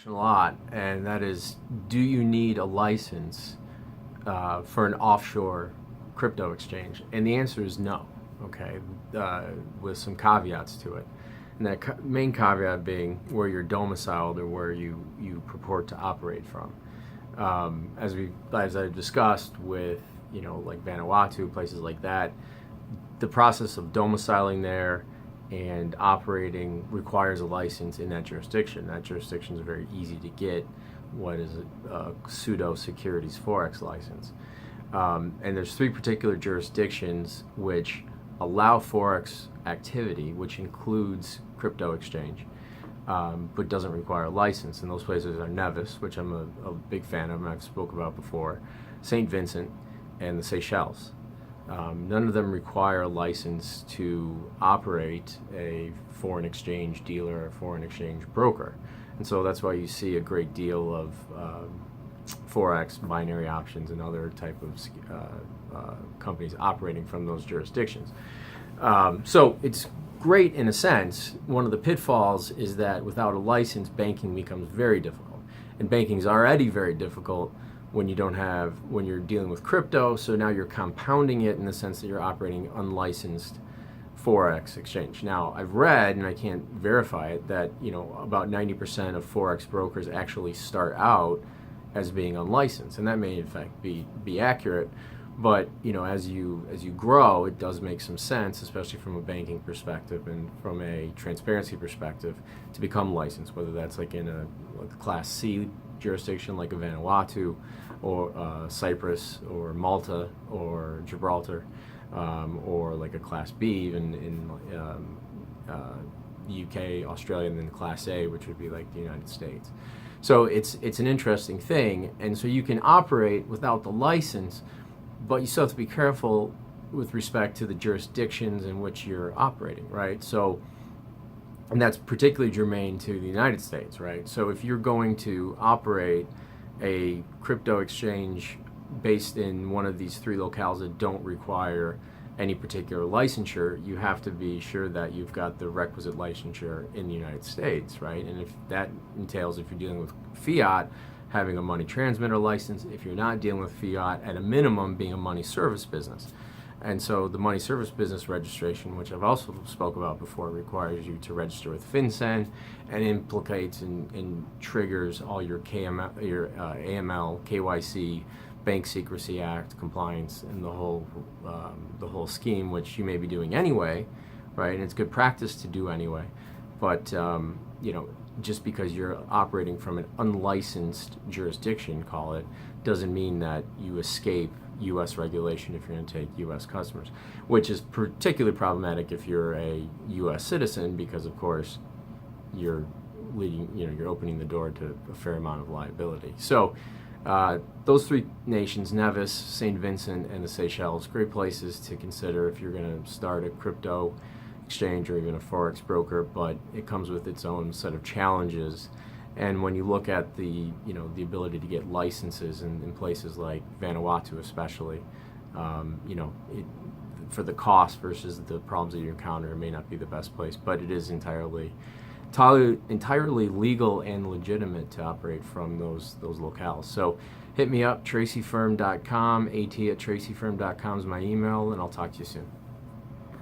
question a lot, and that is, do you need a license for an offshore crypto exchange? And the answer is no, okay, with some caveats to it. And that main caveat being where you're domiciled or where you purport to operate from. As I discussed with, like Vanuatu, places like that, the process of domiciling there and operating requires a license in that jurisdiction. That jurisdiction is very easy to get what is a pseudo securities forex license. And there's three particular jurisdictions which allow forex activity, which includes crypto exchange, but doesn't require a license. And those places are Nevis, which I'm a big fan of and I've spoke about before, St. Vincent, and the Seychelles. None of them require a license to operate a foreign exchange dealer or foreign exchange broker. And so that's why you see a great deal of Forex, binary options, and other type of companies operating from those jurisdictions. So it's great in a sense. One of the pitfalls is that without a license, banking becomes very difficult. And banking is already very difficult when you're dealing with crypto, so now you're compounding it in the sense that you're operating unlicensed Forex exchange. Now, I've read, and I can't verify it, that about 90% of Forex brokers actually start out as being unlicensed, and that may in fact be accurate, but as you grow, it does make some sense, especially from a banking perspective and from a transparency perspective, to become licensed, whether that's like in a Class C jurisdiction like a Vanuatu, or Cyprus, or Malta, or Gibraltar, or like a Class B even in the UK, Australia, and then Class A, which would be like the United States. So it's an interesting thing, and so you can operate without the license, but you still have to be careful with respect to the jurisdictions in which you're operating, right? So, and that's particularly germane to the United States, right? So if you're going to operate a crypto exchange based in one of these three locales that don't require any particular licensure, you have to be sure that you've got the requisite licensure in the United States, right? And if that entails, if you're dealing with fiat, having a money transmitter license. If you're not dealing with fiat, at a minimum being a money service business. And so the money service business registration, which I've also spoke about before, requires you to register with FinCEN and implicates and triggers all your AML, KYC, Bank Secrecy Act compliance, and the whole scheme, which you may be doing anyway, right? And it's good practice to do anyway. But just because you're operating from an unlicensed jurisdiction, call it, doesn't mean that you escape U.S. regulation if you're going to take U.S. customers, which is particularly problematic if you're a U.S. citizen, because of course you're opening the door to a fair amount of liability. So those three nations, Nevis, St. Vincent, and the Seychelles, great places to consider if you're going to start a crypto exchange or even a forex broker, but it comes with its own set of challenges. And when you look at the ability to get licenses in places like Vanuatu especially, for the cost versus the problems that you encounter, it may not be the best place, but it is entirely legal and legitimate to operate from those locales. So hit me up, tracyfirm.com, at@tracyfirm.com is my email, and I'll talk to you soon.